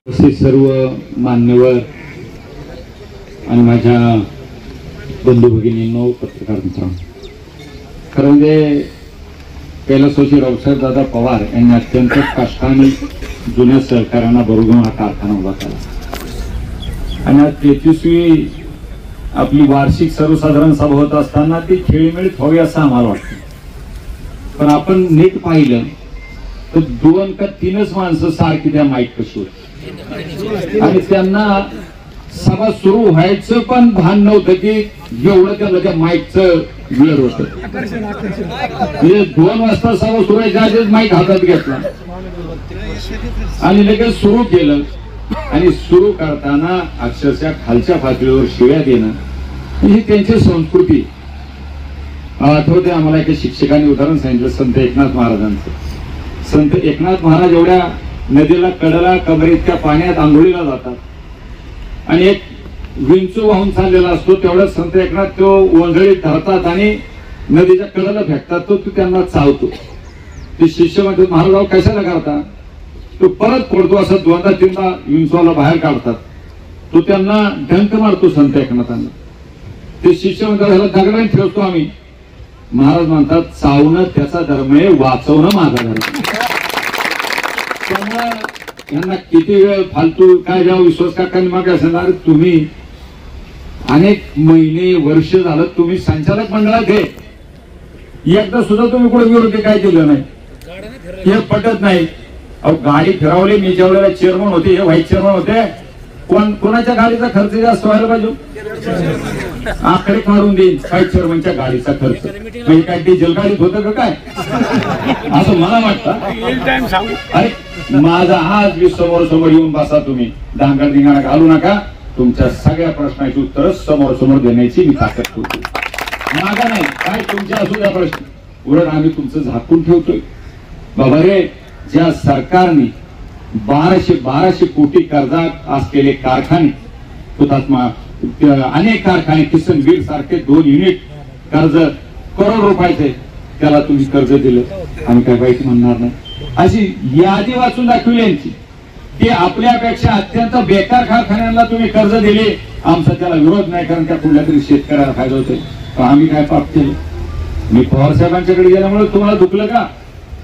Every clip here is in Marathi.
सर्व मान्यवर आणि माझ्या बंधू भगिनींनो, पत्रकार मित्रांनो, खरं म्हणजे कैलासवासी रावसाहेबदादा पवार यांनी अत्यंत कष्टाने जुन्या सहकार्यांना बरोबर हा कारखाना उभा केला आणि आज 33वी आपली वार्षिक सर्वसाधारण सभा होत असताना ती खेळीमेळीत व्हावी असं आम्हाला वाटतं. पण आपण नीट पाहिलं तर 2 का 3च माणसं सारखी त्या माईक कशी होती आणि त्यांना सभा सुरू व्हायचं पण भान नव्हतं की एवढं त्याला त्या माईकचं वेळ होतं. 2 वाजता सभा सुरू व्हायच्या आधीच माईक हातात घेतला आणि लगेच सुरू केलं आणि सुरू करताना अक्षरशः खालच्या पातळीवर शिव्या देणं ही त्यांची संस्कृती. आठवते आम्हाला एका शिक्षकांनी उदाहरण सांगितलं संत एकनाथ महाराजांचं. संत एकनाथ महाराज एवढ्या नदीला कडेला कमरे इतक्या पाण्यात आंघोळीला जातात आणि एक विंचू वाहून चाललेला असतो. तेवढ्यात संत एकनाथ तो वंजळीत धरतात आणि नदीच्या कडेला फेकतात. तो त्यांना चावतो. ते शिष्य म्हणतात महाराज कशाला करता? तो परत पडतो. असं 2दा-3दा विंचूला बाहेर काढतात. तो त्यांना डंक मारतो संत एकनाथांना. ते शिष्य म्हणतात ह्याला दगडाने ठेवतो आम्ही. महाराज म्हणतात चावणं त्याचा धर्म आहे, वाचवणं माझा धर्म. यांना किती वेळ फालतू काय जेव्हा विश्वास काकांनी मग असणार तुम्ही अनेक महिने वर्ष झालं तुम्ही संचालक मंडळात आहे, एकदा सुद्धा तुम्ही कुठे विरोधी काय केलं नाही. हे पटत नाही. अहो गाडी फिरवली. मी ज्या वेळेला चेअरमन होते, हे व्हाईस चेअरमन होते, कोणाच्या गाडीचा खर्च जास्त व्हायला पाहिजे? आकडे काढून देईन व्हाईस चेअरमनच्या गाडीचा खर्च. म्हणजे काय डिझेल गाडीत होतं का काय असं मला वाटतं. अरे माझा आज मी समोर येऊन बसा. तुम्ही डांगर धिंगाणा घालू नका. तुमच्या सगळ्या प्रश्नाची उत्तर समोर देण्याची मी ताकद ठेवतो. मागा नाही काय तुमच्या असू द्या प्रश्न. उलट आम्ही तुमचं झाकून ठेवतोय. बाबा रे, ज्या सरकारने 1200 कोटी कर्जात असलेले कारखाने, हुतात्मा अनेक कारखाने, किसनवीर सारखे 2 युनिट कर्ज करोड रुपयाचे, त्याला तुम्ही कर्ज दिलं. आम्ही काय वाईट म्हणणार नाही. अशी यादी वाचून दाखवली यांची की आपल्यापेक्षा अत्यंत बेकार कारखान्यांना तुम्ही कर्ज दिले. आमचा त्याला विरोध नाही, कारण त्या कुठल्या तरी शेतकऱ्याला फायदा होतोय. आम्ही काय पाप केलं? मी पवार साहेबांच्याकडे गेल्यामुळे तुम्हाला दुखलं का?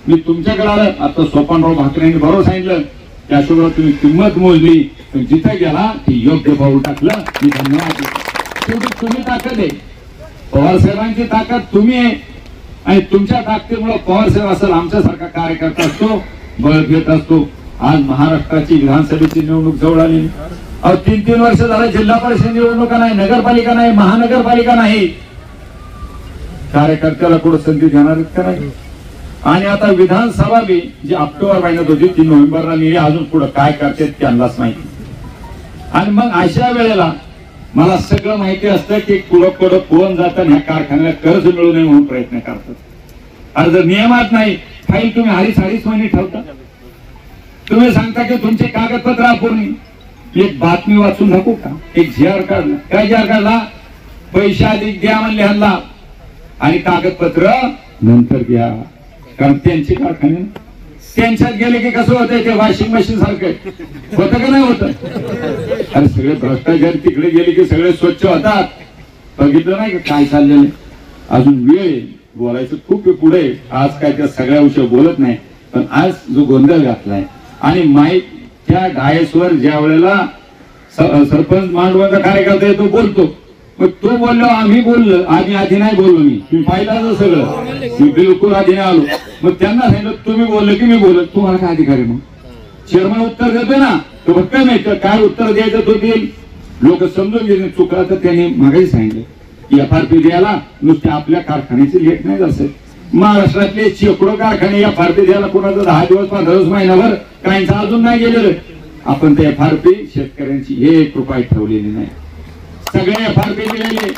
मी तुमच्याकडे आलं. आता सोपानराव भाकरेंनी बरोबर सांगितलं, त्याशिवाय तुम्ही किंमत मोजली, जिथे गेला ती योग्य पाऊल टाकलं. मी धन्यवाद. तुम्ही ताकद आहे. पवार साहेबांची ताकद तुम्ही आहे आणि तुमच्या ताकदीमुळे पवार साहेब असेल आमच्यासारखा कार्यकर्ता असतो, बळ घेत असतो. आज महाराष्ट्राची विधानसभेची निवडणूक जवळ आली. 3 वर्ष झालं जिल्हा परिषद निवडणुका नाही, नगरपालिका नाही, महानगरपालिका नाही. कार्यकर्त्याला कुठं संधी देणार आहेत का नाही? आणि आता विधानसभा बी जी ऑक्टोबर महिन्यात होती ती नोव्हेंबरला नेली. अजून पुढे काय करते त्यांनाच माहिती. आणि मग अशा वेळेला मला सगळं माहिती असतं की कुठं कोण जातं ह्या कारखान्याला कर्ज मिळू नये म्हणून प्रयत्न करतात. आणि जर नियमात नाही, फाईल तुम्ही 2.5 महिने ठेवता. तुम्ही सांगता की तुमचे कागदपत्र अपूर्ण. एक बातमी वाचून नको का? एक जी.आर काढला. काय जी.आर काढला? पैसे अधिक द्या म्हणले ह्यांना आणि कागदपत्र नंतर घ्या. कारण त्यांचे कारखाने त्यांच्यात गेले की कसं होतंय ते वॉशिंग मशीन सारखं होतं का नाही होत? अरे सगळे भ्रष्टाचार तिकडे गेले की सगळे स्वच्छ होतात. बघितलं नाही का काय चाललेलं? अजून वेळ बोलायचं खूप पुढे. आज काय त्या सगळ्या विषय बोलत नाही. पण आज जो गोंधळ घातलाय आणि माईक त्या डायसवर ज्या वेळेला सरपंच मांडवाचा कार्यकर्ता आहे तो बोलतो, मग तो बोललो आम्ही बोललो. आधी नाही बोललो. मी पाहिलं सगळं. मी बिलकुल आधी नाही आलो. मग त्यांना सांगितलं तुम्ही बोललो की मी बोलत. तुम्हाला काय अधिकारी? मग चेअरमन उत्तर देतोय ना, तो फक्त माहिती काय उत्तर द्यायचं तो देईल. लोक समजून घेणे. चुकला तर त्यांनी मागाही सांगितलं FRP द्यायला नुसते आपल्या कारखान्याची लेट नाही असं. महाराष्ट्रातले शेकडो कारखाने FRP द्यायला कोणाचं 10 दिवस 15 दिवस महिनाभर काहींचं अजून नाही गेलेलं. आपण ते FRP शेतकऱ्यांची 1 रुपया ठेवलेली नाही. सगळे FRP दिलेले,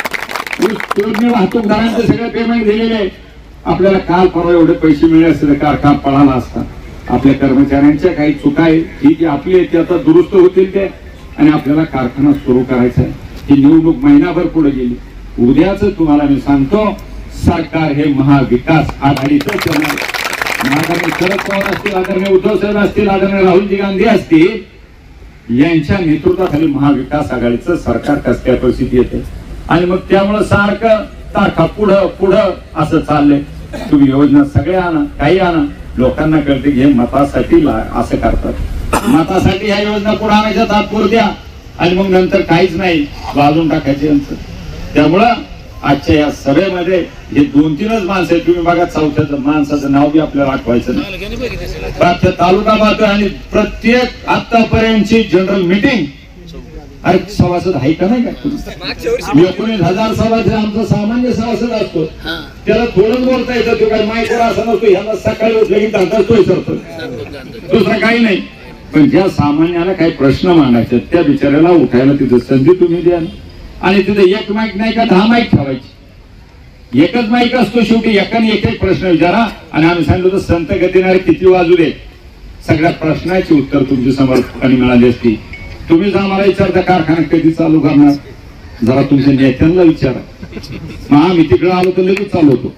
वाहतूकदारांचे सगळे पेमेंट दिलेले. आपल्याला काल परवा एवढे पैसे मिळले असते कारखाना पळाला असता. आपल्या कर्मचाऱ्यांच्या काही चुका आहे ठीक आहे, आपली ते आता दुरुस्त होतील ते आणि आपल्याला कारखाना सुरू करायचा आहे. ही निवडणूक महिनाभर पुढे गेली. उद्याच तुम्हाला मी सांगतो सरकार हे महाविकास आघाडीचं चलणार. आदरणीय शरद पवार असतील, आदरणीय उद्धव साहेब असतील, आदरणीय राहुलजी गांधी असतील, यांच्या नेतृत्वाखाली महाविकास आघाडीचं सरकार कस काय परिस्थिती येते आणि मग त्यामुळं सारखं तारखा पुढं पुढं असं चाललंय. तुम्ही योजना सगळ्या आणा, काही आणा, लोकांना कळते की हे मतासाठी असं करतात. मतासाठी ह्या योजना पुढे आणायच्या तात्पुरत्या आणि मग नंतर काहीच नाही वाजून टाकायचे यांचं. त्यामुळं आजच्या या सभेमध्ये हे 2-3च माणसं आहेत. तुम्ही बघा चौथ्याचं माणसाचं नाव बी आपल्याला आठवायचं नाही. तालुका पाहतोय आणि प्रत्येक आतापर्यंतची जनरल मीटिंग अरे सभासद आहे का नाही का? 19,000 सभासद आमचा सामान्य सभासद असतो. त्याला थोडं बोलता येतं. तो काही माईकवर असा नसतो. ह्याला सकाळी उठलं की दाखवतोय सरतो, दुसरं काही नाही. पण ज्या सामान्याला काही प्रश्न मांडायचे त्या बिचाऱ्याला उठायला तिथं संधी तुम्ही द्या आणि तिथे एक माईक नाही का 10 माईक ठेवायची. एकच माईक असतो शेवटी. एकाने एक प्रश्न विचारा आणि आम्ही सांगितलं तर संत गतीने किती वाजू दे सगळ्या प्रश्नाची उत्तर तुमची समर्थकांनी मिळाली असती. तुम्हीच आम्हाला विचारता कारखाना कधी चालू करणार, जरा तुमच्या नेत्यांना विचारा. मग आम्ही तिकडे आलो तर लगेच चालू होतो.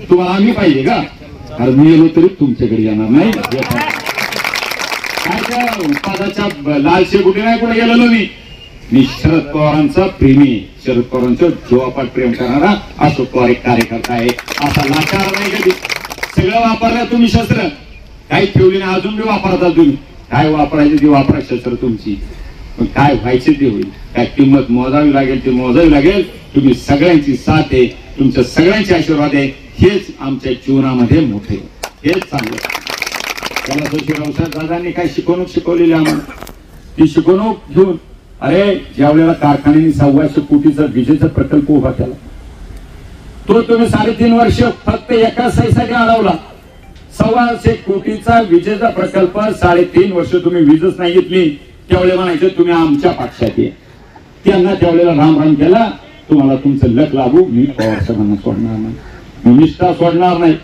तुम्हाला आम्ही पाहिजे का? अरे मी गेलो तरी तुमच्याकडे येणार नाही. पदाच्या लालशे कुठे नाही कुठे गेलेलो मी शरद पवारांचा प्रेमी, शरद पवारांचं जीवापाठ प्रेम करणारा अशोक पवार एक कार्यकर्ता आहे. असा लाचार नाही कधी. सगळं वापरलं तुम्ही शस्त्र, काही ठेवली नाही, अजून बी वापरता तुम्ही. काय वापरायची ती वापरा शस्त्र तुमची, पण काय व्हायचे ते होईल. काय किंमत मोजावी लागेल ती मोजावी लागेल. तुम्ही सगळ्यांची साथ आहे, तुमच्या सगळ्यांचे आशीर्वाद आहे. हेच आमच्या जीवनामध्ये मोठे, हेच चांगलं. त्याला रावसाहेब दादांनी काय शिकवणूक शिकवलेली आम्हाला, ती शिकवणूक घेऊन अरे ज्या वेळेला कारखान्याने 125 कोटीचा विजेचा प्रकल्प उभा केला तो तुम्ही 3.5 वर्ष फक्त एका सहीसाठी अडवला. 125 कोटीचा विजेचा प्रकल्प 3.5 वर्ष तुम्ही वीजच नाही घेतली. त्यावेळेला म्हणायचं तुम्ही आमच्या पक्षात आहे. त्यांना त्यावेळेला राम राम केला. तुम्हाला तुमचं लक लागू, मी पवार साहेबांना सोडणार नाही, मी निष्ठा सोडणार नाही.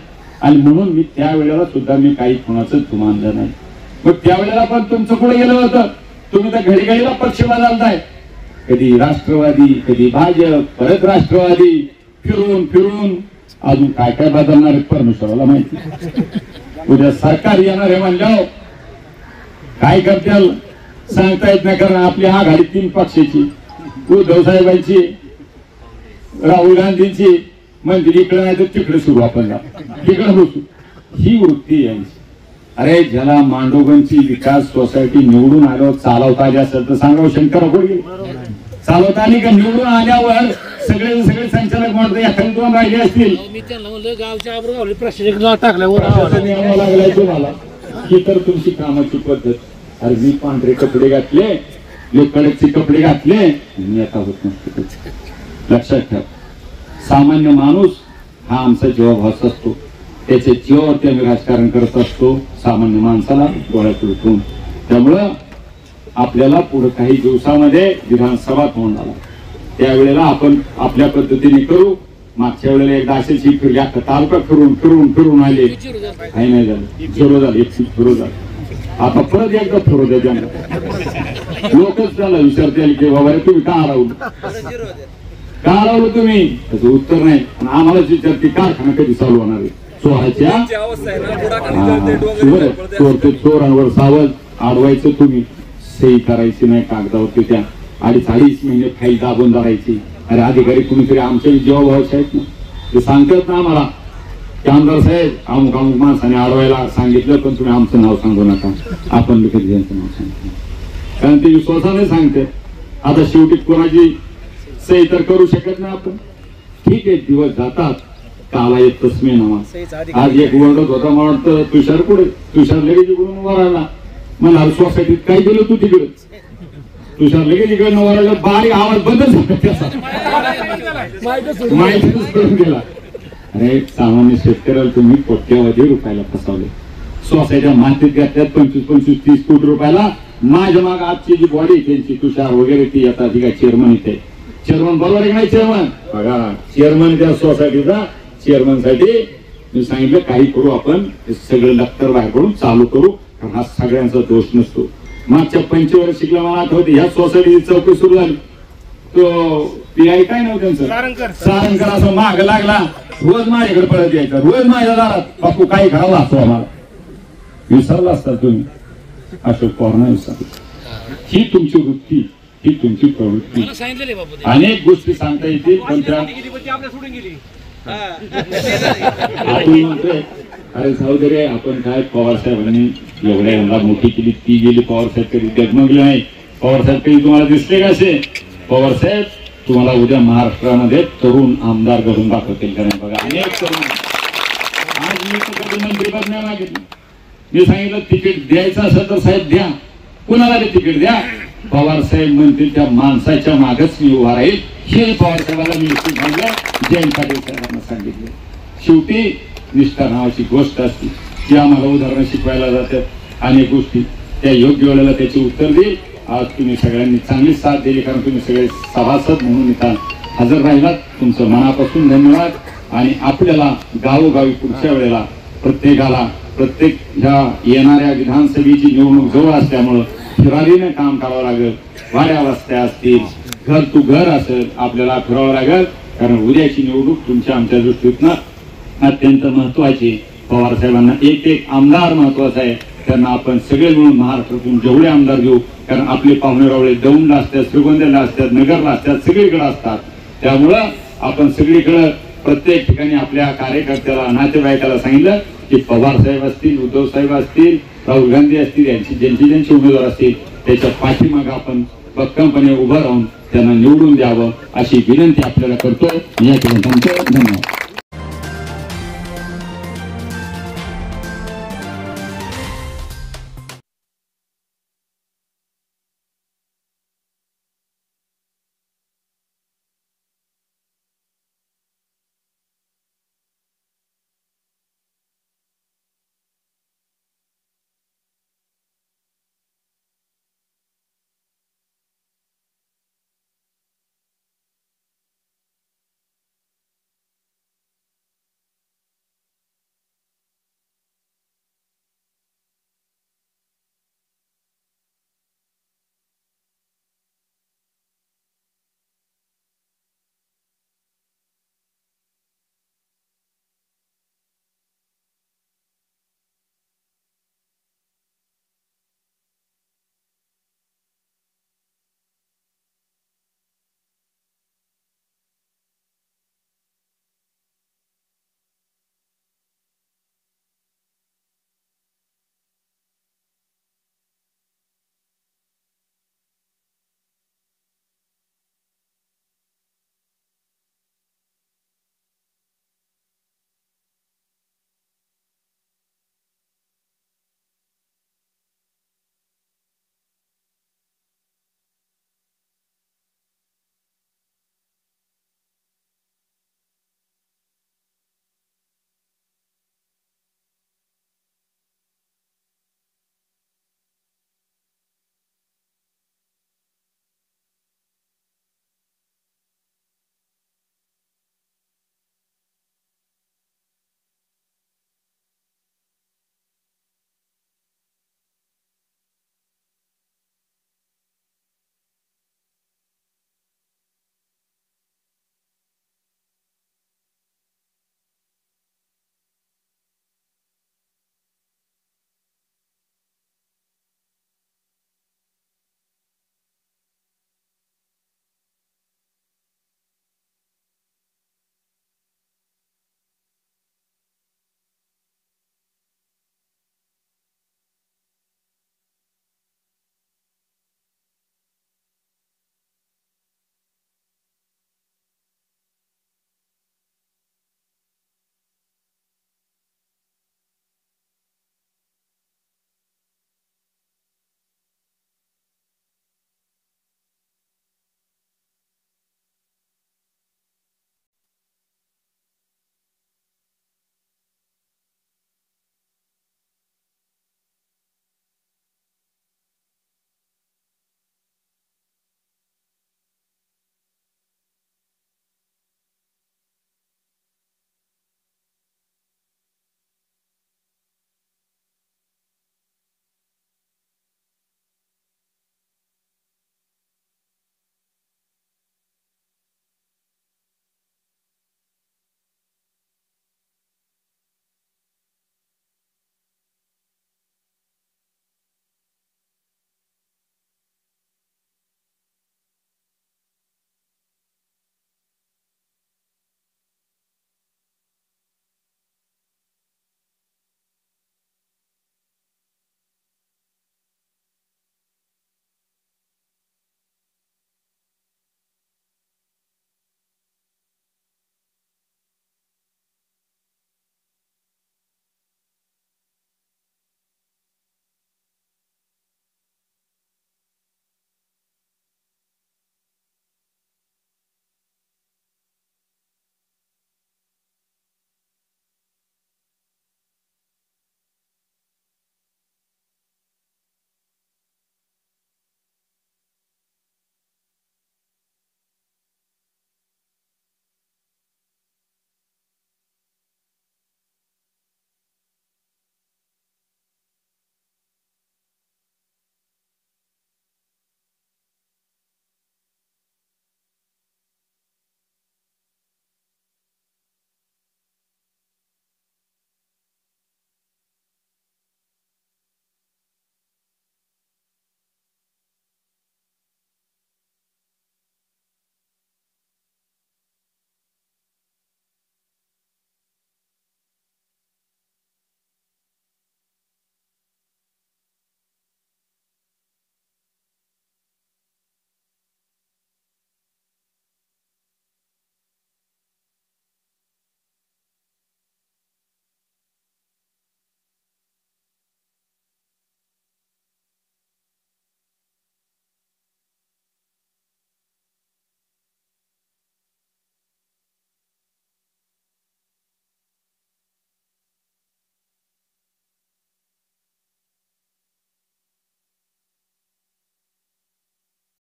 आणि म्हणून मी त्यावेळेला सुद्धा मी काही कोणाचं मानलं नाही. मग त्यावेळेला पण तुमचं पुढे गेलं होतं. तुम्ही तर घडी घडीला पक्ष बदलताय, कधी राष्ट्रवादी कधी भाजप परत राष्ट्रवादी, फिरून फिरून अजून काय काय बदलणार आहे परमेश्वराला माहिती. उद्या सरकार येणार आहे म्हणल्यावर काय करतील सांगता येत नाही. कारण आपली आघाडी 3 पक्षाची, उद्धव साहेबांची, राहुल गांधींची. म्हणजे इकडे नाही तर तिकडे सुरू, आपण तिकडे बसू, ही वृत्ती यांची. अरे ज्याला मांडोगनची विकास सोसायटी निवडून आल्यावर चालवता आली असेल तर सांगा शंकर कोणी चालवता आली का? निवडून आल्यावर सगळे संचालक म्हणतो एखादी 2 राहिले असतील. मी त्यांना म्हणलं गावच्या प्रशासक टाकल्यावर लागलाय तुम्हाला ही तर तुमची कामाची पद्धत. अरे मी पांढरे कपडे घातले, कडकचे कपडे घातले, मी आता होत नसतो. लक्षात ठेव, सामान्य माणूस हा आमचा जीवाभास असतो. त्याच्या जीवावरती आम्ही राजकारण करत असतो. सामान्य माणसाला डोळ्यात उठून. त्यामुळं आपल्याला पुढे काही दिवसामध्ये विधानसभा होणार, त्यावेळेला आपण आपल्या पद्धतीने करू. मागच्या वेळेला एकदा असेच ही फिरली, आता तालुका फिरून फिरून फिरून आले, काही नाही झालं, 0 झालं, 1 0 झालं. आता परत एकदा फिरू द्या. त्यांना लोकच त्याला विचारतील की बाबा रे तुम्ही का हरवलं, का हरवलं तुम्ही? त्याचं उत्तर नाही. आणि आम्हाला विचारते कारखाना कधी चालू होणार आहे. चोराच्या चोरांवर सावध अडवायचं तुम्ही. सही करायची नाही कागदावरती, त्या 2.5 महिने फाईल दाबून धरायची. अरे अधिकारी कुणीतरी आमच्या जीवाभावाचे आहेत ना, ते सांगतात ना आम्हाला की आमदार साहेब अमुक अमुक माणसाने अडवायला सांगितलं, पण तुम्ही आमचं नाव सांगू नका. आपण कधी त्यांचं नाव सांगतो, कारण ते विश्वासाने सांगते. आता शेवटी कोणाची सही तर करू शकत नाही आपण. ठीक आहे, दिवस जातात, काला येत तस्मे नावा. आज एक ओरडत होता, मला वाटतं तुषार पुढे, तुषार लगेच इकडून वरायला मला सोसायटीत काय गेलो तू तिकडे. तुषार लगेच इकडे वरायला, बारीक आवाज बंदच माहितीच गेला. अरे सामान्य शेतकऱ्याला तुम्ही कोट्यवधी रुपयाला फसवले. सोसायट्या मातीत घातल्यात 25-25-30 कोटी रुपयाला. माझ्या माग आजची जी बॉडी त्यांची तुषार वगैरे ती आता ती काय चेअरमन इथे, चेअरमन बरोबर आहे नाही? चेअरमन बघा, चेअरमन त्या सोसायटीचा, चेअरमन साठी मी सांगितलं काही करू आपण, सगळं दफ्तर बाहेर करून चालू करू. कारण हा सगळ्यांचा दोष नसतो. मागच्या 25 शिकला मला आठवते, ह्या सोसायटीची चौकशी सुरू झाली. तो पीआय काय नाव त्यांचं, सारंगकर, असं माग लागला, रोज माझ्याकडे पळत यायचा, रोज माझ्या दारात बापू काही घराला असतो आम्हाला. विसरला असता तुम्ही. अशोक पवारांना विचारलं. ही तुमची वृत्ती, ही तुमची प्रवृत्ती. मला सांगितलेलं आहे बाबू ते. अनेक गोष्टी सांगता येतील पण त्या आपल्या सोडून गेली. आपण म्हणतोय अरे सहोदरे आपण काय पवार साहेबांनी एवढ्या यंदा मोठी केली, ती गेली पवार साहेब कधी डगमगले नाही. पवार साहेब कधी तुम्हाला दिसले का असे? पवार साहेब तुम्हाला उद्या महाराष्ट्रामध्ये तरुण आमदार घडून दाखवतील का नाही बघा. अनेक तरुण आज मी तर कधी मंत्रीपद नाही मागितलं. मी सांगितलं तिकीट द्यायचं असेल तर साहेब द्या, कुणाला तिकीट द्या. पवार साहेब म्हणतील त्या माणसाच्या मागच मी उभा राहील. हे पवार साहेबांना मी सांगितलं, जयंत पाटील साहेबांना सांगितलं. शेवटी निष्ठा नावाची गोष्ट असते ती आम्हाला उदाहरणं शिकवायला जातात. अनेक गोष्टी त्या योग्य वेळेला त्याचे उत्तर देईल. आज तुम्ही सगळ्यांनी चांगली साथ दिली कारण तुम्ही सगळे सभासद म्हणून इथं हजर राहिलात. तुमचं मनापासून धन्यवाद. आणि आपल्याला गावोगावी पुढच्या वेळेला प्रत्येकाला प्रत्येक ह्या येणाऱ्या विधानसभेची निवडणूक जवळ असल्यामुळं फिरारीने काम करावं लागेल. वाड्या वस्त्या असतील, घर टू घर असेल, आपल्याला फिरावं लागेल कारण उद्याची निवडणूक तुमच्या आमच्या दृष्टीतनं अत्यंत महत्वाची. पवार साहेबांना एक एक आमदार महत्वाचा आहे. त्यांना आपण सगळे मिळून महाराष्ट्रातून जेवढे आमदार घेऊ कारण आपले पाहुणे रावळे दौंडला असतात, श्रीगोंद्याला असतात, नगरला असतात, सगळीकडे असतात. त्यामुळं आपण सगळीकडे प्रत्येक ठिकाणी आपल्या कार्यकर्त्याला नातेवाईकाला सांगितलं की पवार साहेब असतील, उद्धव साहेब असतील, राहुल गांधी असतील, ज्यांचे उमेदवार असतील त्याच्या पाठीमागे आपण भक्कमपणे उभं राहून त्यांना निवडून द्यावं अशी विनंती आपल्याला करतो. या ठिकाणी धन्यवाद.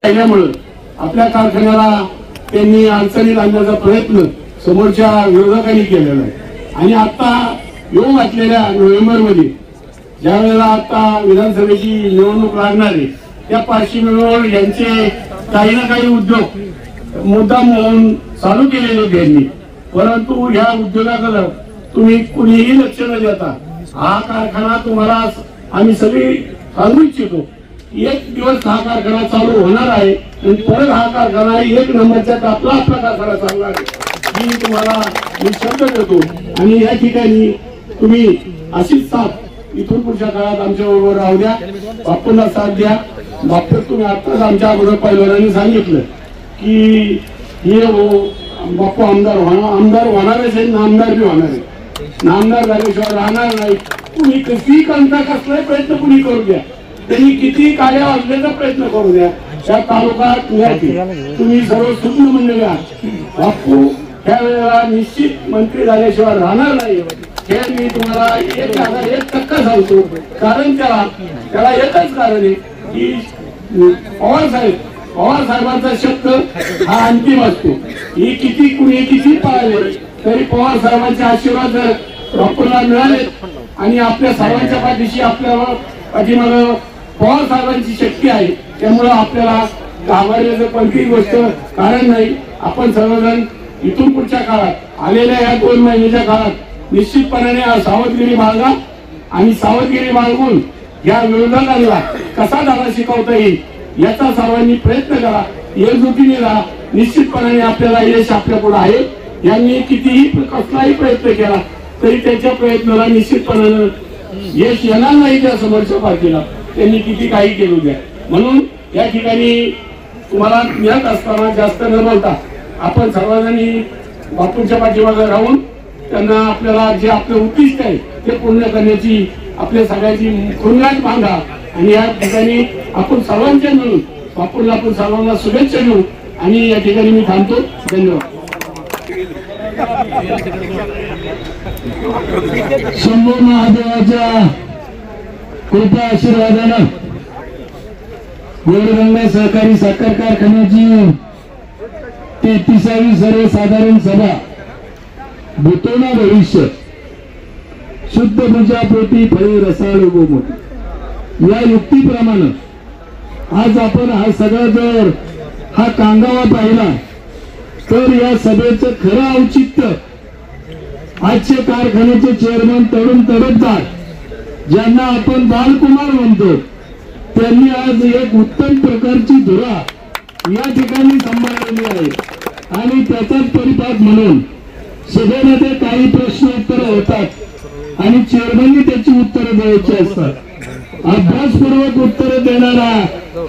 राहिल्यामुळं आपल्या कारखान्याला त्यांनी अडचणीत आणण्याचा प्रयत्न समोरच्या विरोधकांनी केलेला आहे. आणि आता येऊ घातलेल्या नोव्हेंबरमध्ये ज्या वेळेला आता विधानसभेची निवडणूक लागणार आहे त्या पार्श्वभूमीवर यांचे काही ना काही उद्योग मुद्दाम म्हणून चालू केलेले त्यांनी, परंतु या उद्योगाकडे तुम्ही कुणीही लक्ष न देता हा कारखाना तुम्हाला आम्ही सगळी सांगू इच्छितो. एक दिवस हा कारखाना चालू होणार आहे आणि परत हा कारखाना एक नंबरच्या आपला कारखाना चालणार आहे मी तुम्हाला मी शब्द देतो. आणि या ठिकाणी तुम्ही अशीच साथ इथून पुढच्या काळात आमच्या बरोबर राहू द्या, बापूंना साथ द्या. बापू तुम्ही आताच आमच्या अगोदर पहिल्यांदा सांगितलं की हे बापू आमदार होणारच आहे, नामदार बी होणार आहे. नामदार झाल्याशिवाय राहणार नाही. तुम्ही कशी कसलाही प्रयत्न कुणी करू द्या, त्यांनी किती काड्या वाजण्याचा प्रयत्न करू द्या, त्या तालुक्यात तुम्ही सर्व सुज्ञ मंडळी आहात. बापू त्यावेळेला निश्चित मंत्री झाल्याशिवाय राहणार नाही हे मी तुम्हाला 1% सांगतो. कारण त्याला एकच कारण आहे की पवार साहेबांचा शब्द हा अंतिम असतो. ही किती पाळले तरी पवार साहेबांचे आशीर्वाद जर बापूंना मिळाले आणि आपल्या सर्वांच्या पाठीशी आपल्या पाठीमागं पवार साहेबांची शक्ती आहे, त्यामुळं आपल्याला घाबरण्याचं कोणतीही गोष्ट कारण नाही. आपण सर्वजण इथून पुढच्या काळात आलेल्या या 2 महिन्याच्या काळात निश्चितपणाने सावधगिरी बाळगा आणि सावधगिरी बाळगून या विरोधकांना कसा धडा शिकवता येईल याचा सर्वांनी प्रयत्न करा. एकजुटीने राहा. निश्चितपणाने आपल्याला यश आपल्या पुढे आहे. यांनी कितीही कसलाही प्रयत्न केला तरी त्याच्या प्रयत्नाला निश्चितपणाने यश येणार नाही. त्या समोरच्या पार्टीला त्यांनी किती काही केलं द्या. म्हणून या ठिकाणी तुम्हाला मिळत असताना जास्त न बोलता आपण सर्वजणी बापूंच्या पाठीमागे राहून त्यांना आपल्याला जे आपलं उद्दिष्ट आहे ते पूर्ण करण्याची आपल्या सगळ्याची खुणगाट बांधा. आणि या ठिकाणी आपण सर्वांच्या मिळून बापूंना आपण सर्वांना शुभेच्छा देऊ. आणि या ठिकाणी मी थांबतो. धन्यवाद. शंभू महादेवाच्या कृपा आशीर्वादानं गोरगंगा सहकारी साखर कारखान्याची 33वी सर्वसाधारण सभा भूतोना भविष्य शुद्ध पूजापोटी फळे रसाळ गोमोटी या युक्तीप्रमाणे आज आपण हा सगळा जर हा कांगावा पाहिला तर या सभेचं खरं औचित्य आजचे कारखान्याचे चेअरमन तरुण तडफदार ज्यांना आपण बालकुमार म्हणतो त्यांनी आज एक उत्तम प्रकारची धुरा या ठिकाणी सांभाळलेली आहे. आणि त्याचाच परिपाक म्हणून सभेमध्ये काही प्रश्न उत्तर होतात आणि चेअरमननी त्याची उत्तरं द्यायची असतात. अभ्यासपूर्वक उत्तरं देणारा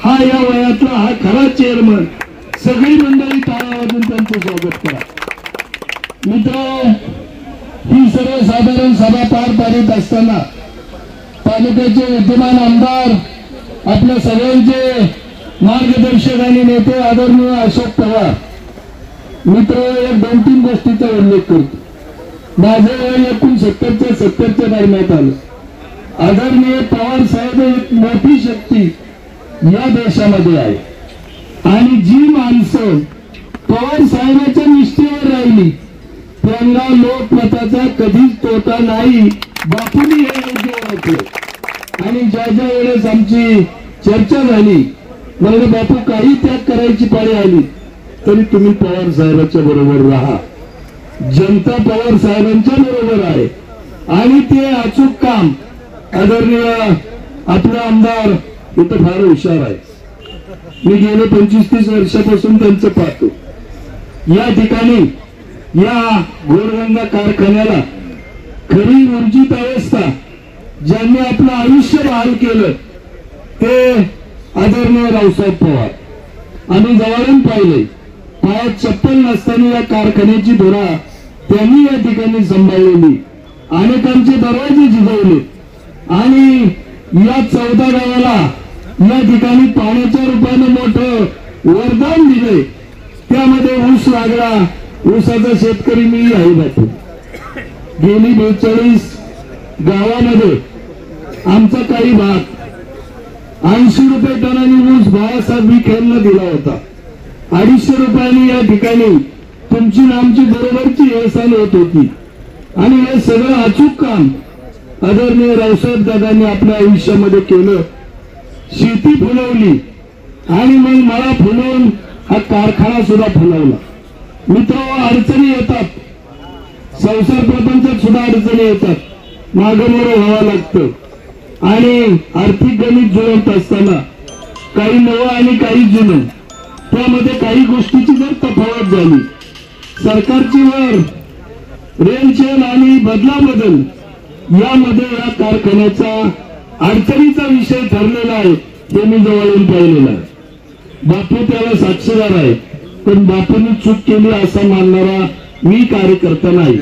हा या वयातला हा खरा चेअरमन. सगळी मंडळी टाळ्या वाजून त्यांचं स्वागत करा. मित्र, ही सर्वसाधारण सभा पार पाडित असताना तालुक्याचे विद्यमान आमदार आपल्या सगळ्यांचे मार्गदर्शक आणि नेते आदरणीय अशोक पवार मित्र एक 2-3 गोष्टीचा उल्लेख करतो. माझं वय 69-70च्या दरम्यान आलं. आदरणीय पवार साहेब एक मोठी शक्ती या देशामध्ये आहे आणि जी माणसं पवार साहेबांच्या निष्ठेवर राहिली त्यांना लोकमताचा कधीच तोटा नाही. बापूंनी हे योग्य ओळखलं. आणि ज्या वेळेस आमची चर्चा झाली म्हणजे बापू काही त्याग करायची पाळी आली तरी तुम्ही पवार साहेबांच्या बरोबर राहा. जनता पवार साहेबांच्या बरोबर आहे आणि ते अचूक काम आदरणीय आपला आमदार इथं फार हुशार आहे. मी गेले 25-30 वर्षापासून त्यांचं पाहतो. या ठिकाणी या गोरगंगा कारखान्याला खरी ऊर्जित अवस्था ज्यांनी आपलं आयुष्य बहाल केलं ते आदरणीय रावसाहेब पवार. आम्ही जवळून पाहिले. पायात चप्पल नसताना या कारखान्याची धुरा त्यांनी या ठिकाणी सांभाळलेली. अनेकांचे दरवाजे झिजवले आणि या 14 गावाला या ठिकाणी पाण्याच्या रूपाने मोठं वरदान दिले. त्यामध्ये ऊस लागला. ऊसाचा शेतकरी मी आहे. बापू गेली 42 गावामध्ये आमचा काही भाग 80 रुपये टनाने ऊस बाळासाहेब विखे यांना दिला होता. 250 रुपयांनी या ठिकाणी तुमची आणि आमची बरोबरची हेळसांड होत होती. आणि हे सगळं अचूक काम आदरणीय रावसाहेब दादांनी आपल्या आयुष्यामध्ये केलं. शेती फुलवली आणि मग मला फुलवून हा कारखाना सुद्धा फुलवला. मित्र, अडचणी येतात, संसार प्रपंचात सुद्धा अडचणी येतात, मागं मोरं व्हावं लागतं. आणि आर्थिक गणित जुळवत असताना काही नवं आणि काही जुनं, त्यामध्ये काही गोष्टीची जर तफावत झाली, सरकारची वर रेलचेल आणि बदलाबदल यामध्ये या कारखान्याचा अडचणीचा विषय ठरलेला आहे. हे मी जवळून पाहिलेला आहे. बापू त्याला साक्षीदार आहे, पण बापूंनी चूक केली असं मानणारा मी कार्यकर्ता नाही.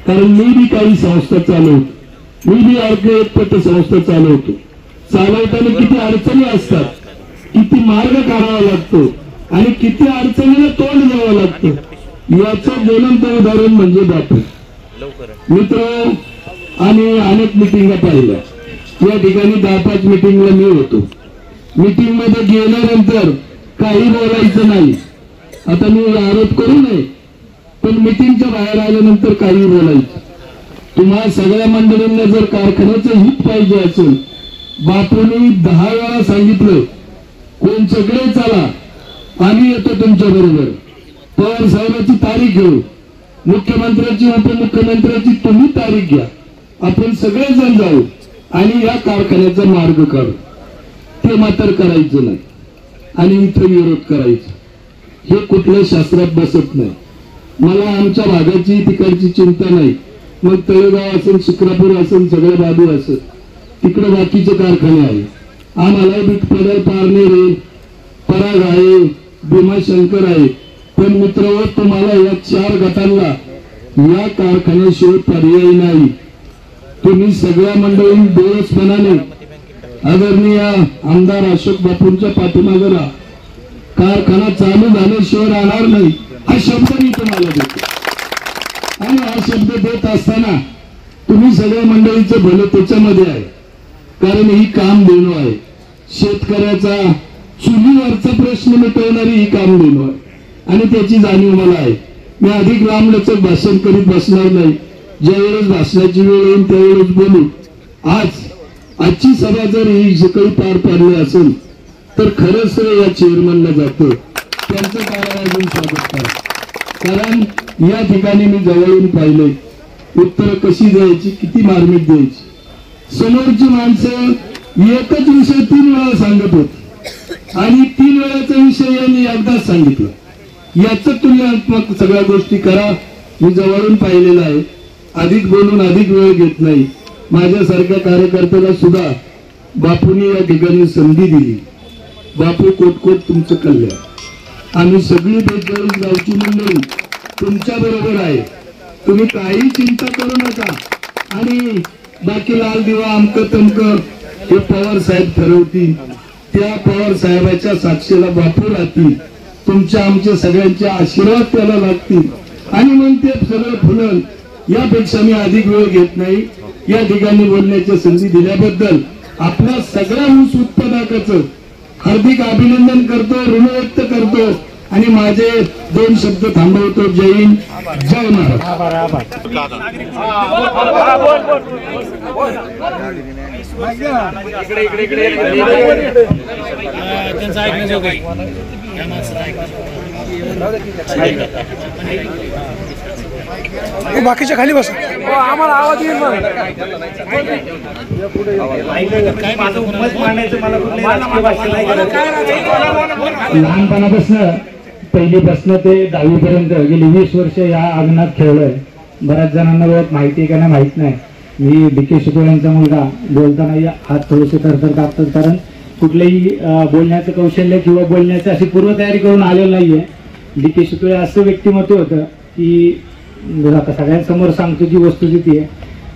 कारण मी बी काही संस्था चालवतो, मी बी एक पतसंस्था चालवतो. चालवताना किती अडचणी असतात, किती मार्ग काढावा लागतो आणि किती अडचणीला तोंड द्यावं लागतं, याचं ज्वलंत उदाहरण म्हणजे बापू. मित्र, आम्ही अनेक मिटिंगा पाहिल्या. या ठिकाणी 10-5 मिटिंगला मी होतो. मिटिंग मध्ये गेल्यानंतर काही बोलायचं नाही. आता मी आरोप करू नये, पण मिटिंगच्या बाहेर आल्यानंतर काही बोलायचं. तुम्हा सगळ्या मंडळींना जर कारखान्याचं हित पाहिजे असेल, बापूंनी 10 वेळा सांगितलं, कोण सगळे चला, आम्ही येतो तुमच्या बरोबर. पवार साहेबांची तारीख घेऊ, मुख्यमंत्र्याची उपमुख्यमंत्र्याची तुम्ही तारीख घ्या, आपण सगळेजण जाऊ आणि या कारखान्याचा मार्ग काढू. ते मात्र करायचं नाही आणि इथं विरोध करायचा, हे कुठल्या शास्त्रात बसत नाही. मला आमच्या भागाची तिकडची चिंता नाही. मग तळेगाव असेल, शिक्रापूर असेल, सगळ्या बाजू असेल, तिकडे बाकीचे कारखाने आहे. आम्हाला बिटपडल, पारनेर, पराग आहे, भीमाशंकर आहे. पण मित्रांनो, तुम्हाला या 4 गटांना या कारखान्याशिवाय पर्याय नाही. तुम्ही सगळ्या मंडळी डोळसपणाने आदरणीय आमदार अशोक बापूंच्या पाठीमागे राहा. कारखाना चालू झाल्याशिवाय राहणार नाही, हा शब्द मी तुम्हाला देतो. आणि हा शब्द देत असताना तुम्ही सगळ्या मंडळीचं भलं त्याच्यामध्ये आहे. कारण ही काम देणं आहे. शेतकऱ्याचा चुलीवरचा प्रश्न मिटवणारी ही काम देणं आहे आणि त्याची जाणीव मला आहे. मी अधिक लांबलचक भाषण करीत बसणार नाही. ज्यावेळेस भाषणाची वेळ येईल त्यावेळेस बोलू. आजची सभा जर ही सकाळी पार पाडली असेल तर खरंच श्रेय या चेअरमनला जातं. त्यांचं कार्यालयातून स्वागत करा. कारण या ठिकाणी मी जवळून पाहिले उत्तर कशी द्यायची, किती मार्मिक द्यायची. समोरची माणसं एकच विषय 3 वेळा सांगत होती आणि 3 वेळाचा विषय यांनी एकदाच सांगितलं. याच तुलनात्मक सगळ्या गोष्टी करा. मी जवळून पाहिलेलं आहे. अधिक बोलून अधिक वेळ घेत नाही. माझ्यासारख्या कार्यकर्त्याला सुद्धा बापूंनी या ठिकाणी संधी दिली. बापू कोटकोट तुमचं कल्याण. आम्ही सगळी 42 गावची मंडळी तुमच्या बरोबर आहे. तुम्ही काही चिंता करू नका. आणि बाकी लाल दिवा अमक तमक हे पवार साहेब ठरवतील. त्या पवार साहेबाच्या साक्षीला बापू राहतील. तुमच्या आमच्या सगळ्यांचे आशीर्वाद त्याला लागतील आणि मग ते सगळं फुलल. यापेक्षा मी अधिक वेळ घेत नाही. या ठिकाणी बोलण्याची संधी दिल्याबद्दल आपल्या सगळ्या ऊस उत्पादकाचं हार्दिक अभिनंदन करतो, ऋण व्यक्त करतो आणि माझे 2 शब्द थांबवतो. जय हिंद, जय महाराष्ट्र. त्यांचं ऐकण्याजोगं आहे. बाकीच्या खाली बस. आम्हाला आवाज येईल. लहानपणापासून पहिलीपासून ते 10वी पर्यंत गेली 20 वर्ष या अंगणात खेळलोय. बऱ्याच जणांना बहुत माहिती आहे का नाही माहित नाही. मी DK शितोळेंचा मुलगा. बोलताना हात थोडेसे थरथर कापतात, कारण कुठलेही बोलण्याचं कौशल्य किंवा बोलण्याची अशी पूर्वतयारी करून आलेलं नाहीये. DK शितोळे असं व्यक्तिमत्व होतं की आता सगळ्यांसमोर सांगतो जी वस्तुस्थिती आहे.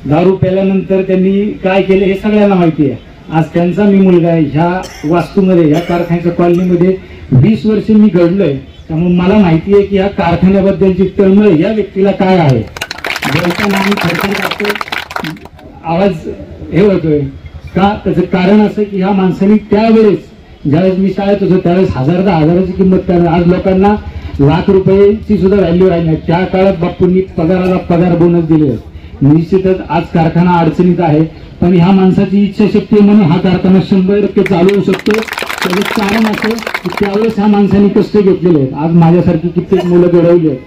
दारू प्याल्यानंतर त्यांनी काय केलं हे सगळ्यांना माहिती आहे. आज त्यांचा मी मुलगा आहे. ह्या वास्तूमध्ये, ह्या कारखान्याच्या कॉलनीमध्ये 20 वर्ष मी घडलोय. त्यामुळे मला माहिती आहे की ह्या कारखान्याबद्दलची तळमळ या व्यक्तीला काय आहे. बोलताना आम्ही थरथर कापतो, आवाज हे होतोय. का? त्याचं कारण असं की ह्या माणसाने त्यावेळेस, ज्यावेळेस मी शाळेत होतो त्यावेळेस 1000-10,000ची किंमत करणार, आज लोकांना लाख रुपयाची सुद्धा व्हॅल्यू राहिली नाही. त्या काळात बापूंनी पगाराला पगार बोनस दिले. निश्चितच आज कारखाना अडचणीत आहे, पण ह्या माणसाची इच्छाशक्ती आहे म्हणून हा कारखाना 100% चालू होऊ शकतो. त्याचं कारण असं की त्यावेळेस ह्या माणसाने कष्ट घेतलेले आहेत. आज माझ्यासारखी कित्येक मुलं घडवली आहेत.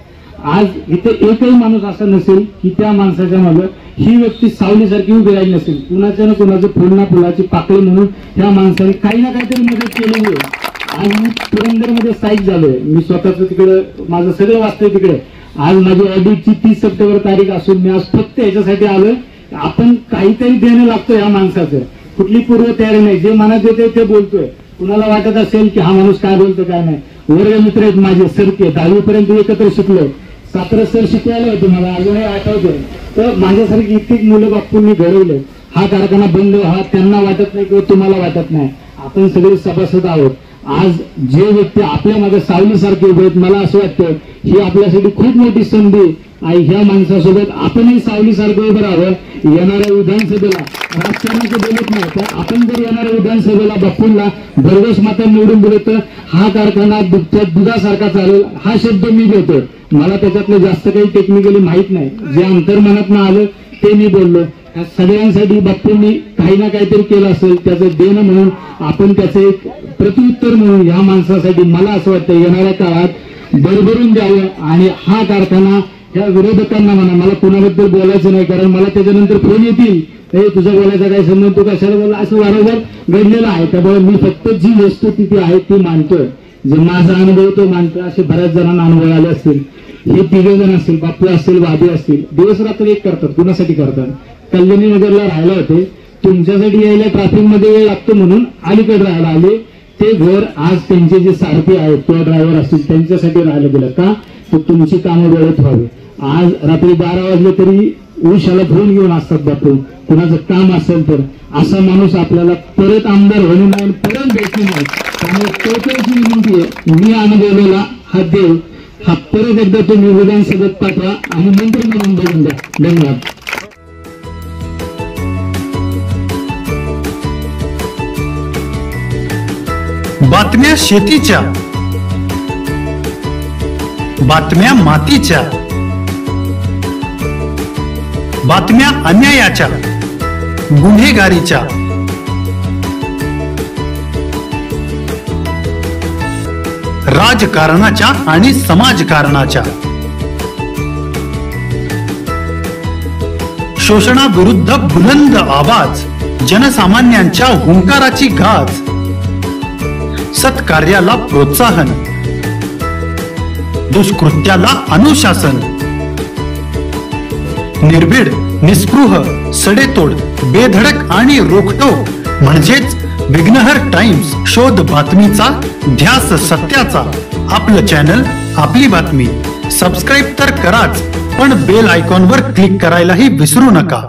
आज इथे एकही माणूस असा नसेल की त्या माणसाच्या मागं ही व्यक्ती सावलीसारखी उभी राहिली नसेल. कुणाच्या ना कुणाचं फुल ना फुलाची पाकळी म्हणून त्या माणसाने काही ना काहीतरी मदत केलेली आहे. आज मी पुरंदरमध्ये स्थायिक झालोय. मी स्वतःच तिकडे माझं सगळं वाचतोय तिकडे. आज माझी ऑडिटची 30 सप्टेंबर तारीख असून मी आज फक्त याच्यासाठी आलोय. आपण काहीतरी देणं लागतं या माणसाचं. कुठली पूर्व तयारी नाही, जे मनात येते ते बोलतोय. कुणाला वाटत असेल की हा माणूस काय बोलतो काय नाही, वर्ग मित्र आहेत माझे सरके, 10वी पर्यंत एकत्र शिकलो. 17 सर शिकवायला होते मला, अजूनही आठवतंय. तर माझ्यासारखी इतकी मुलं बापूंनी घडवले. हा कारखाना बंद हा त्यांना वाटत नाही किंवा तुम्हाला वाटत नाही. आपण सगळे सभासद आहोत. आज जे व्यक्ती आपल्या मागे सावलीसारखे उभे आहेत, मला असं वाटतं ही आपल्यासाठी खूप मोठी संधी आहे. ह्या माणसासोबत आपणही सावलीसारखं उभं राहावं. येणाऱ्या विधानसभेला राजकारणाचं बोलत नाही, तर आपण जर येणाऱ्या विधानसभेला बापूंना भरघोस मतं निवडून दिले तर हा कारखाना दुधासारखा चालेल हा शब्द मी देतो. मला त्याच्यातलं जास्त काही टेक्निकली माहित नाही. जे अंतर्मनातनं आलं ते मी बोललो. या सगळ्यांसाठी बापूंनी काही ना काहीतरी केलं असेल, त्याचं देणं म्हणून आपण त्याचं एक प्रत्युत्तर म्हणून ह्या माणसासाठी मला असं वाटतं येणाऱ्या काळात भरभरून द्यावं. आणि हा कारखाना ह्या विरोधकांना म्हणा, मला कुणाबद्दल बोलायचं नाही, कारण मला त्याच्यानंतर फोन येतील, हे तुझा बोलायचा काय संबंध, तू कशाला बोला, असं वारंवार घडलेलं आहे. त्यामुळे मी फक्त जी वस्तुस्थिती आहे ती मानतोय. जे माझा अनुभव तो मानतोय. असे बऱ्याच जणांना अनुभव आले असतील. हे 3 जण असतील, बापू असतील, वादी असतील, दिवस रात्र एक करतात. कुणासाठी करतात? कल्याणी नगरला राहायला होते, तुमच्यासाठी यायला ट्रॅफिक मध्ये वेळ लागतो म्हणून अलीकडे राहायला आले. ते घर आज त्यांचे जे सारथी आहेत किंवा ड्रायव्हर असतील त्यांच्यासाठी राहायला गेलं. का? तर तुमची कामं वेळेत व्हावी. आज रात्री 12 वाजले तरी उशाला फोन घेऊन असतात बापू. कुणाचं काम असेल तर असा माणूस आपल्याला परत आमदार होणे नाही, परत भेटणे नाही. त्यामुळे टोटलची विनंती आहे, मी अनुभवलेला हा देव हा परत एकदा तुम्ही विधानसभेत पाठवा आणि मंत्री म्हणून बघून द्या. धन्यवाद. बातम्या शेतीच्या, बातम्या मातीच्या, बातम्या अन्यायाच्या, गुन्हेगारीच्या, राजकारणाच्या आणि समाजकारणाच्या, शोषणाविरुद्ध बुलंद आवाज, जनसामान्यांच्या हुंकाराची गाज, सत्कार्याला प्रोत्साहन, दुष्कृत्याला अनुशासन, निर्भीड, निस्पृह, सडेतोड, बेधडक आणि रोखटोक म्हणजेच विघ्नहर टाइम्स. शोध बातमीचा, ध्यास सत्याचा. आपलं चॅनल, आपली बातमी. सबस्क्राईब तर कराच, पण बेल आयकॉनवर क्लिक करायलाही विसरू नका.